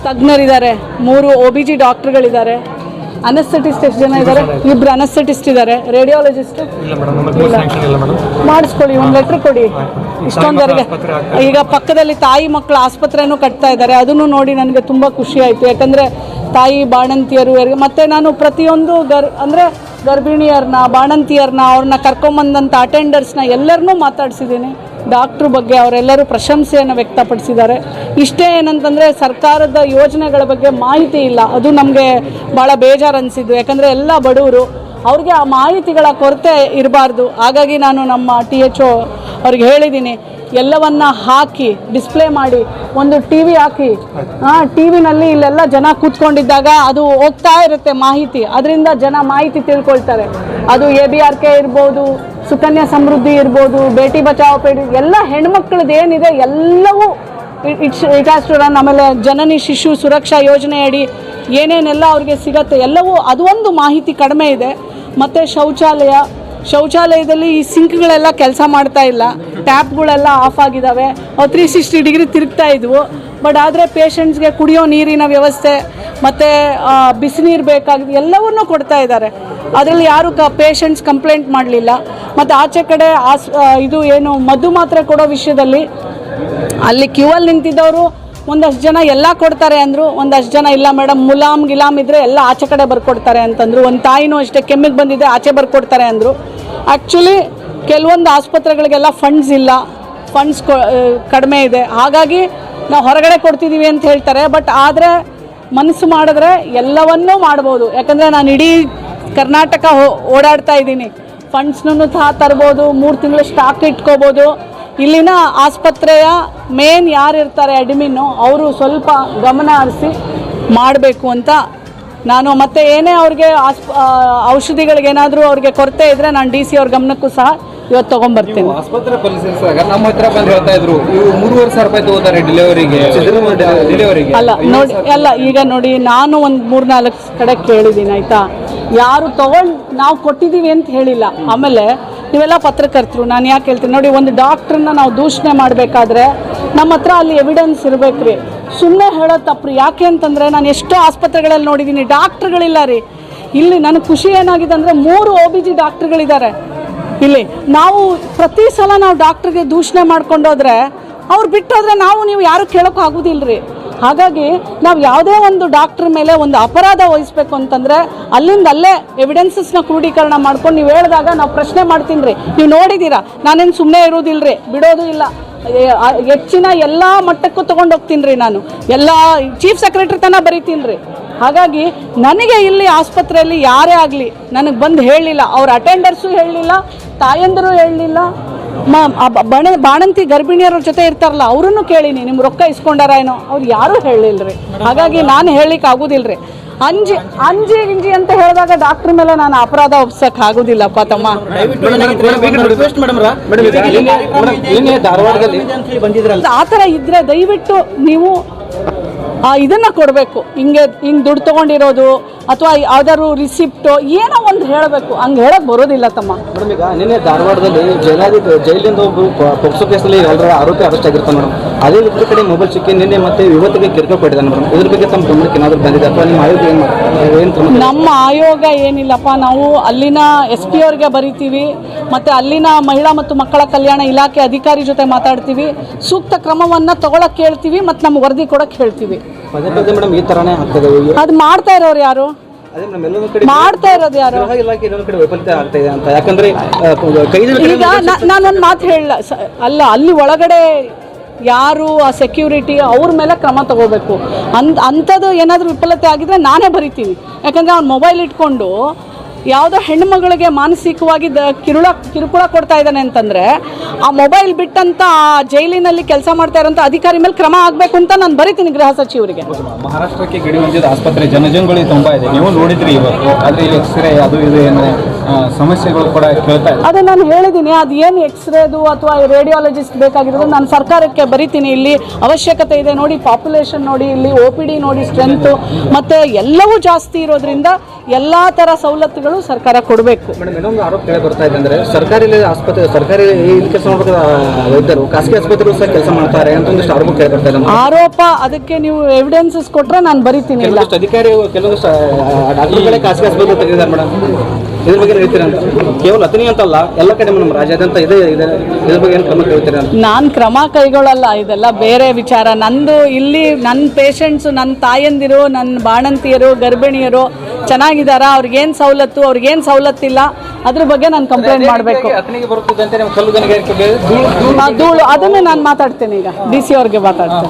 ತಜ್ಞರಿದ್ದಾರೆ, 3 OBG ಡಾಕ್ಟರ್ಗಳಿದ್ದಾರೆ, anaesthetist ಎಷ್ಟು ಜನ ಇದ್ದಾರೆ, 2 ಅನಸ್ಥೆಟಿಸ್ಟ್ ಇದ್ದಾರೆ, ರೇಡಿಯಾಲಜಿಸ್ಟ್ ಮಾಡಿಸ್ಕೊಳ್ಳಿ, ಒಂದು ಲೆಟ್ರ್ ಕೊಡಿ. ಇಷ್ಟೊಂದವರೆಗೆ ಈಗ ಪಕ್ಕದಲ್ಲಿ ತಾಯಿ ಮಕ್ಕಳ ಆಸ್ಪತ್ರೆನೂ ಕಟ್ತಾ ಇದ್ದಾರೆ, ಅದನ್ನು ನೋಡಿ ನನಗೆ ತುಂಬ ಖುಷಿ ಆಯಿತು. ಯಾಕಂದರೆ ತಾಯಿ ಬಾಣಂತಿಯರು ಮತ್ತು ನಾನು ಪ್ರತಿಯೊಂದು ಗರ್ಭಿಣಿಯರನ್ನ ಬಾಣಂತಿಯರನ್ನ ಅವ್ರನ್ನ ಕರ್ಕೊಂಬಂದಂಥ ಅಟೆಂಡರ್ಸ್ನ ಎಲ್ಲರನ್ನೂ ಮಾತಾಡಿಸಿದ್ದೀನಿ. ಡಾಕ್ಟ್ರು ಬಗ್ಗೆ ಅವರೆಲ್ಲರೂ ಪ್ರಶಂಸೆಯನ್ನು ವ್ಯಕ್ತಪಡಿಸಿದ್ದಾರೆ. ಇಷ್ಟೇ ಏನಂತಂದರೆ ಸರ್ಕಾರದ ಯೋಜನೆಗಳ ಬಗ್ಗೆ ಮಾಹಿತಿ ಇಲ್ಲ, ಅದು ನಮಗೆ ಭಾಳ ಬೇಜಾರು ಅನಿಸಿದ್ದು. ಯಾಕಂದರೆ ಎಲ್ಲ ಬಡವರು, ಅವ್ರಿಗೆ ಆ ಮಾಹಿತಿಗಳ ಕೊರತೆ ಇರಬಾರ್ದು. ಹಾಗಾಗಿ ನಾನು ನಮ್ಮ THO ಅವ್ರಿಗೆ ಹೇಳಿದ್ದೀನಿ, ಎಲ್ಲವನ್ನ ಹಾಕಿ ಡಿಸ್ಪ್ಲೇ ಮಾಡಿ, ಒಂದು TV ಹಾಕಿ, TVನಲ್ಲಿ ಇಲ್ಲೆಲ್ಲ ಜನ ಕೂತ್ಕೊಂಡಿದ್ದಾಗ ಅದು ಹೋಗ್ತಾ ಇರುತ್ತೆ ಮಾಹಿತಿ, ಅದರಿಂದ ಜನ ಮಾಹಿತಿ ತಿಳ್ಕೊಳ್ತಾರೆ. ಅದು ABRK ಇರ್ಬೋದು, ಸುಕನ್ಯಾ ಸಮೃದ್ಧಿ ಇರ್ಬೋದು, ಬೇಟಿ ಬಚಾವ್ ಬೇಟಿ, ಎಲ್ಲ ಹೆಣ್ಮಕ್ಳದ್ದು ಏನಿದೆ ಎಲ್ಲವೂ ಇಟ್ ಹ್ಯಾಸ್ ಟು ರನ್. ಆಮೇಲೆ ಜನನಿ ಶಿಶು ಸುರಕ್ಷಾ ಯೋಜನೆ ಅಡಿ ಏನೇನೆಲ್ಲ ಅವ್ರಿಗೆ ಸಿಗತ್ತೆ ಎಲ್ಲವೂ, ಅದು ಒಂದು ಮಾಹಿತಿ ಕಡಿಮೆ ಇದೆ. ಮತ್ತು ಶೌಚಾಲಯದಲ್ಲಿ ಈ ಸಿಂಕ್ಗಳೆಲ್ಲ ಕೆಲಸ ಮಾಡ್ತಾ ಇಲ್ಲ, ಟ್ಯಾಪ್ಗಳೆಲ್ಲ ಆಫ್ ಆಗಿದ್ದಾವೆ, ಅವು 360 ಡಿಗ್ರಿ ತಿರುಗ್ತಾ ಇದ್ವು. ಬಟ್ ಆದರೆ ಪೇಷಂಟ್ಸ್ಗೆ ಕುಡಿಯೋ ನೀರಿನ ವ್ಯವಸ್ಥೆ ಮತ್ತು ಬಿಸಿನೀರು ಬೇಕಾಗಿದೆ ಎಲ್ಲವನ್ನೂ ಕೊಡ್ತಾ ಇದ್ದಾರೆ. ಅದರಲ್ಲಿ ಯಾರು ಪೇಷಂಟ್ಸ್ ಕಂಪ್ಲೇಂಟ್ ಮಾಡಲಿಲ್ಲ. ಮತ್ತು ಆಚೆ ಕಡೆ ಇದು ಏನು ಮದ್ದು ಮಾತ್ರೆ ಕೊಡೋ ವಿಷಯದಲ್ಲಿ ಅಲ್ಲಿ ಕ್ಯೂವಲ್ಲಿ ನಿಂತಿದ್ದವರು ಒಂದಷ್ಟು ಜನ ಎಲ್ಲ ಕೊಡ್ತಾರೆ ಅಂದರು, ಒಂದಷ್ಟು ಜನ ಇಲ್ಲ ಮೇಡಮ್ ಗಿಲಾಮ್ ಇದ್ದರೆ ಎಲ್ಲ ಆಚೆ ಕಡೆ ಬರ್ಕೊಡ್ತಾರೆ ಅಂತಂದರು. ಒಂದು ತಾಯಿನೂ ಅಷ್ಟೇ ಕೆಮ್ಮಿಗೆ ಬಂದಿದೆ ಆಚೆ ಬರ್ಕೊಡ್ತಾರೆ ಅಂದರು. ಆ್ಯಕ್ಚುಲಿ ಕೆಲವೊಂದು ಆಸ್ಪತ್ರೆಗಳಿಗೆಲ್ಲ ಫಂಡ್ಸ್ ಇಲ್ಲ, ಫಂಡ್ಸ್ ಕಡಿಮೆ ಇದೆ, ಹಾಗಾಗಿ ನಾವು ಹೊರಗಡೆ ಕೊಡ್ತಿದ್ದೀವಿ ಅಂತ ಹೇಳ್ತಾರೆ. ಬಟ್ ಆದರೆ ಮನಸ್ಸು ಮಾಡಿದ್ರೆ ಎಲ್ಲವನ್ನೂ ಮಾಡ್ಬೋದು. ಯಾಕಂದರೆ ನಾನು ಇಡೀ ಕರ್ನಾಟಕ ಓಡಾಡ್ತಾ ಇದ್ದೀನಿ, ಫಂಡ್ಸ್ನೂ ಸಹ ತರ್ಬೋದು, 3 ತಿಂಗಳು ಸ್ಟಾಕ್ ಇಟ್ಕೋಬೋದು. ಇಲ್ಲಿನ ಆಸ್ಪತ್ರೆಯ ಮೇನ್ ಯಾರು ಇರ್ತಾರೆ ಅಡ್ಮಿನ್ನು, ಅವರು ಸ್ವಲ್ಪ ಗಮನ ಹರಿಸಿ ಮಾಡಬೇಕು ಅಂತ ನಾನು. ಮತ್ತು ಏನೇ ಅವ್ರಿಗೆ ಔಷಧಿಗಳಿಗೇನಾದರೂ ಅವ್ರಿಗೆ ಕೊರತೆ ಇದ್ದರೆ ನಾನು DC ಅವ್ರ ಗಮನಕ್ಕೂ ಸಹ ಇವತ್ತು ತೊಗೊಂಬರ್ತೀನಿ. ಆಸ್ಪತ್ರೆ ಪರಿಶೀಲಿಸಿದಾಗ ನಮ್ಮ ಹತ್ರ ಬಂದು ಹೇಳ್ತಾ ಇದ್ರು, ಇವು 3,500 ರೂಪಾಯಿ ತಗೋತಾರೆ ಡೆಲಿವರಿಗೆ. ಅಲ್ಲ ಈಗ ನೋಡಿ, ನಾನು ಒಂದು 3-4 ಕಡೆ ಕೇಳಿದ್ದೀನಿ ಆಯಿತಾ, ಯಾರು ನಾವು ಕೊಟ್ಟಿದ್ದೀವಿ ಅಂತ ಹೇಳಿಲ್ಲ. ಆಮೇಲೆ ನೀವೆಲ್ಲ ಪತ್ರಕರ್ತರು, ನಾನು ಯಾಕೆ ಹೇಳ್ತೀನಿ ನೋಡಿ, ಒಂದು ಡಾಕ್ಟ್ರನ್ನ ನಾವು ದೂಷಣೆ ಮಾಡಬೇಕಾದ್ರೆ ನಮ್ಮ ಹತ್ರ ಅಲ್ಲಿ ಎವಿಡೆನ್ಸ್ ಇರಬೇಕು ರೀ. ಸುಮ್ಮನೆ ಹೇಳೋದು ತಪ್ಪು ರೀ. ಯಾಕೆ ಅಂತಂದರೆ ನಾನು ಎಷ್ಟೋ ಆಸ್ಪತ್ರೆಗಳಲ್ಲಿ ನೋಡಿದ್ದೀನಿ, ಡಾಕ್ಟ್ರುಗಳಿಲ್ಲ ರೀ. ಇಲ್ಲಿ ನನಗೆ ಖುಷಿ ಏನಾಗಿದೆ ಅಂದರೆ 3 OBG ಡಾಕ್ಟ್ರುಗಳಿದ್ದಾರೆ ಇಲ್ಲಿ. ನಾವು ಪ್ರತಿ ಸಲ ನಾವು ಡಾಕ್ಟ್ರಿಗೆ ದೂಷಣೆ ಮಾಡ್ಕೊಂಡೋದ್ರೆ ಅವ್ರು ಬಿಟ್ಟೋದ್ರೆ ನೀವು ಯಾರು ಕೇಳೋಕೆ ಆಗೋದಿಲ್ಲ ರೀ. ಹಾಗಾಗಿ ನಾವು ಯಾವುದೇ ಒಂದು ಡಾಕ್ಟ್ರ್ ಮೇಲೆ ಒಂದು ಅಪರಾಧ ವಹಿಸ್ಬೇಕು ಅಂತಂದರೆ ಅಲ್ಲೇ ಎವಿಡೆನ್ಸಸ್ನ ಕ್ರೋಢೀಕರಣ ಮಾಡ್ಕೊಂಡು ನೀವು ಹೇಳಿದಾಗ ನಾವು ಪ್ರಶ್ನೆ ಮಾಡ್ತೀನಿ ರೀ. ನೀವು ನೋಡಿದ್ದೀರಾ, ನಾನೇನು ಸುಮ್ಮನೆ ಇರೋದಿಲ್ಲ ರೀ, ಬಿಡೋದು ಇಲ್ಲ, ಹೆಚ್ಚಿನ ಎಲ್ಲ ಮಟ್ಟಕ್ಕೂ ತೊಗೊಂಡು ಹೋಗ್ತೀನಿ ರೀ. ನಾನು ಎಲ್ಲ ಚೀಫ್ ಸೆಕ್ರೆಟರಿ ತನಕ ಬರೀತೀನಿ ರೀ. ಹಾಗಾಗಿ ನನಗೆ ಇಲ್ಲಿ ಆಸ್ಪತ್ರೆಯಲ್ಲಿ ಯಾರೇ ಆಗಲಿ ನನಗೆ ಬಂದು ಹೇಳಲಿಲ್ಲ, ಅವ್ರ ಅಟೆಂಡರ್ಸು ಹೇಳಲಿಲ್ಲ, ತಾಯಂದಿರು ಹೇಳಲಿಲ್ಲ, ಬಾಣಂತಿ ಗರ್ಭಿಣಿಯರ ಜೊತೆ ಇರ್ತಾರಲ್ಲ ಅವರನ್ನು ಕೇಳೀನಿ, ನಿಮ್ಮ ರೊಕ್ಕ ಇಸ್ಕೊಂಡಾರ ಏನೋ, ಅವ್ರು ಯಾರೂ ಹೇಳಲಿಲ್ಲ ರೀ. ಹಾಗಾಗಿ ನಾನು ಹೇಳಲಿಕ್ಕೆ ಆಗೋದಿಲ್ಲ ರೀ. ಅಂಜಿ ಅಂತ ಹೇಳಿದಾಗ ಡಾಕ್ಟ್ರ್ ಮೇಲೆ ನಾನು ಅಪರಾಧ ಒಪ್ಸಕ್ ಆಗೋದಿಲ್ಲಪ್ಪ ತಮ್ಮ. ಆ ಥರ ಇದ್ರೆ ದಯವಿಟ್ಟು ನೀವು ಇದನ್ನು ಕೊಡಬೇಕು. ಹಿಂಗೆ ದುಡ್ಡು ತೊಗೊಂಡಿರೋದು ಅಥವಾ ಯಾವ್ದಾದ್ರು ರಿಸಿಪ್ಟು ಏನೋ ಒಂದು ಹೇಳಬೇಕು, ಹಂಗೆ ಹೇಳಕ್ಕೆ ಬರೋದಿಲ್ಲ ತಮ್ಮ. ಮೇಡಮ್, ಈಗ ನಿನ್ನೆ ಧಾರವಾಡದಲ್ಲಿ ಜೈಲಿಂದ ಒಬ್ಬರು ಪೋಕ್ಸೋ ಕೇಸಲ್ಲಿ ಆರೋಪಿ ಅರೆಸ್ಟ್ ಆಗಿರ್ತಾನೆ ಮೇಡಮ್. ಅದೇ ಇದ್ರ ಕಡೆ ಮೊಬೈಲ್ ಸಿಕ್ಕಿ ನಿನ್ನೆ ಮತ್ತೆ ಇವತ್ತಿಗೆ ಕಿರುಕುಳ ಕೊಟ್ಟಿದ್ದಾನೆ ಮೇಡಮ್. ಇದ್ರ ಬಗ್ಗೆ ತಮ್ಮ ಗಮನಕ್ಕೆ ಏನಾದರೂ ಬಂದಿದೆ ಅಥವಾ ನಿಮ್ಮ ಆಯೋಗ ಏನು? ನಮ್ಮ ಆಯೋಗ ಏನಿಲ್ಲಪ್ಪ, ನಾವು ಅಲ್ಲಿನ SP ಅವ್ರಿಗೆ ಬರಿತೀವಿ, ಮತ್ತು ಅಲ್ಲಿನ ಮಹಿಳಾ ಮತ್ತು ಮಕ್ಕಳ ಕಲ್ಯಾಣ ಇಲಾಖೆ ಅಧಿಕಾರಿ ಜೊತೆ ಮಾತಾಡ್ತೀವಿ, ಸೂಕ್ತ ಕ್ರಮವನ್ನು ತಗೊಳಕ್ಕೆ ಹೇಳ್ತೀವಿ ಮತ್ತು ನಮ್ಗೆ ವರದಿ ಕೊಡೋಕ್ಕೆ ಹೇಳ್ತೀವಿ. ಮೇಡಮ್, ಈ ಥರನೇ ಆಗ್ತದೆ. ಅದು ಮಾಡ್ತಾ ಇರೋರು ಯಾರು? ಮಾಡ್ತಾ ಇರೋದು ಯಾರು? ಈಗ ನಾನೊಂದು ಮಾತು ಹೇಳಲ್ಲ ಅಲ್ಲ, ಅಲ್ಲಿ ಒಳಗಡೆ ಯಾರು ಆ ಸೆಕ್ಯೂರಿಟಿ ಅವ್ರ ಮೇಲೆ ಕ್ರಮ ತಗೋಬೇಕು. ಅಂಥದ್ದು ಏನಾದರೂ ವಿಫಲತೆ ಆಗಿದ್ರೆ ನಾನೇ ಬರಿತೀನಿ. ಯಾಕಂದರೆ ಅವ್ನು ಮೊಬೈಲ್ ಇಟ್ಕೊಂಡು ಯಾವುದೋ ಹೆಣ್ಣುಮಗಳಿಗೆ ಮಾನಸಿಕವಾಗಿ ಕಿರುಕುಳ ಕೊಡ್ತಾ ಇದ್ದಾನೆ ಅಂತಂದರೆ ಆ ಮೊಬೈಲ್ ಬಿಟ್ಟಂತ ಆ ಜೈಲಿನಲ್ಲಿ ಕೆಲಸ ಮಾಡ್ತಾ ಇರೋಂಥ ಅಧಿಕಾರಿ ಮೇಲೆ ಕ್ರಮ ಆಗಬೇಕು ಅಂತ ನಾನು ಬರಿತೀನಿ ಗೃಹ ಸಚಿವರಿಗೆ. ಮಹಾರಾಷ್ಟ್ರಕ್ಕೆ ಗಡಿ ಹೊಂದಿದ ಆಸ್ಪತ್ರೆ ಜನಜಂಗುಳಿ ತುಂಬ ಇದೆ, ನೀವು ನೋಡಿದ್ರಿ ಇವತ್ತು. ಆದರೆ ಇಲ್ಲಿ ಎಕ್ಸ್ರೇ ಅದು ಇದು ಏನು ಸಮಸ್ಯೆಗಳು ಕೂಡ ಕೇಳ್ತಾ ಇದೆ. ಅದೇ ನಾನು ಹೇಳಿದ್ದೀನಿ, ಅದು ಏನು ಎಕ್ಸ್ರೇದು ಅಥವಾ ರೇಡಿಯಾಲಜಿಸ್ಟ್ ಬೇಕಾಗಿರೋದು ನಾನು ಸರ್ಕಾರಕ್ಕೆ ಬರಿತೀನಿ. ಇಲ್ಲಿ ಅವಶ್ಯಕತೆ ಇದೆ ನೋಡಿ, ಪಾಪ್ಯುಲೇಷನ್ ನೋಡಿ, ಇಲ್ಲಿ OPD ನೋಡಿ, ಸ್ಟ್ರೆಂತು ಮತ್ತು ಎಲ್ಲವೂ ಜಾಸ್ತಿ ಇರೋದ್ರಿಂದ ಎಲ್ಲ ಥರ ಸವಲತ್ತುಗಳು ಸರ್ಕಾರ ಕೊಡಬೇಕು. ಮೇಡಮ್ ಇನ್ನೊಂದು ಆರೋಪ ಕೇಳಿ ಬರ್ತಾ ಇದೆ ಅಂದರೆ ಸರ್ಕಾರಿ ಆಸ್ಪತ್ರೆ ಸರ್ಕಾರಿ ಇಲ್ಲಿ ಕೆಲಸ ಮಾಡೋ ವೈದ್ಯರು ಖಾಸಗಿ ಆಸ್ಪತ್ರೆಗಳು ಸಹ ಕೆಲಸ ಮಾಡ್ತಾರೆ ಅಂತ ಒಂದಿಷ್ಟು ಆರೋಪ ಕೇಳಿ ಬರ್ತಾ ಇದೆ. ಆರೋಪ, ಅದಕ್ಕೆ ನೀವು ಎವಿಡೆನ್ಸಸ್ ಕೊಟ್ಟರೆ ನಾನು ಬರಿತೀನಿ. ಇಲ್ಲ, ಕೆಲವೊಂದಿಷ್ಟು ಅಧಿಕಾರಿಗಳು ಕೆಲವೊಂದಿಷ್ಟು ಡಾಕ್ಟರ್ಗಳೇ ಖಾಸಗಿ ಆಸ್ಪತ್ರೆ ತೆಗೆದಿದ್ದಾರೆ ಮೇಡಮ್. ಇದ್ರ ಬಗ್ಗೆ ಹೇಳ್ತೀರಾ ಅಂತ? ಕೇವಲ ಅತನಿ ಅಂತಲ್ಲ, ಎಲ್ಲ ಕಡೆ ಮೇಡಮ್ ರಾಜ್ಯಾದ್ಯಂತ ಇದೆ. ಇದ್ರ ಬಗ್ಗೆ ಏನು ಕ್ರಮ ಕೇಳ್ತೀರಾ? ನಾನು ಕ್ರಮ ಕೈಗೊಳ್ಳಲ್ಲ, ಇದೆಲ್ಲ ಬೇರೆ ವಿಚಾರ. ನಂದು ಇಲ್ಲಿ ನನ್ನ ಪೇಷಂಟ್ಸು, ನನ್ನ ತಾಯಂದಿರು, ನನ್ನ ಬಾಣಂತಿಯರು, ಗರ್ಭಿಣಿಯರು ಚೆನ್ನಾಗಿದ್ದಾರಾ, ಅವ್ರಿಗೇನು ಸವಲತ್ತು, ಅವ್ರಿಗೇನು ಸವಲತ್ತಿಲ್ಲ, ಅದ್ರ ಬಗ್ಗೆ ನಾನು ಕಂಪ್ಲೇಂಟ್ ಮಾಡಬೇಕು. ಅತನಿಗೆ ಬರುತ್ತಿದೆ ಅಂತ ನಿಮ್ಮ ಕಲ್ಲು ಗಣಿಗಾರಿಕೆ ಧೂಳು ಅದನ್ನೇ ನಾನು ಮಾತಾಡ್ತೀನಿ. ಈಗ DC ಅವ್ರಿಗೆ ಮಾತಾಡ್ತೀನಿ.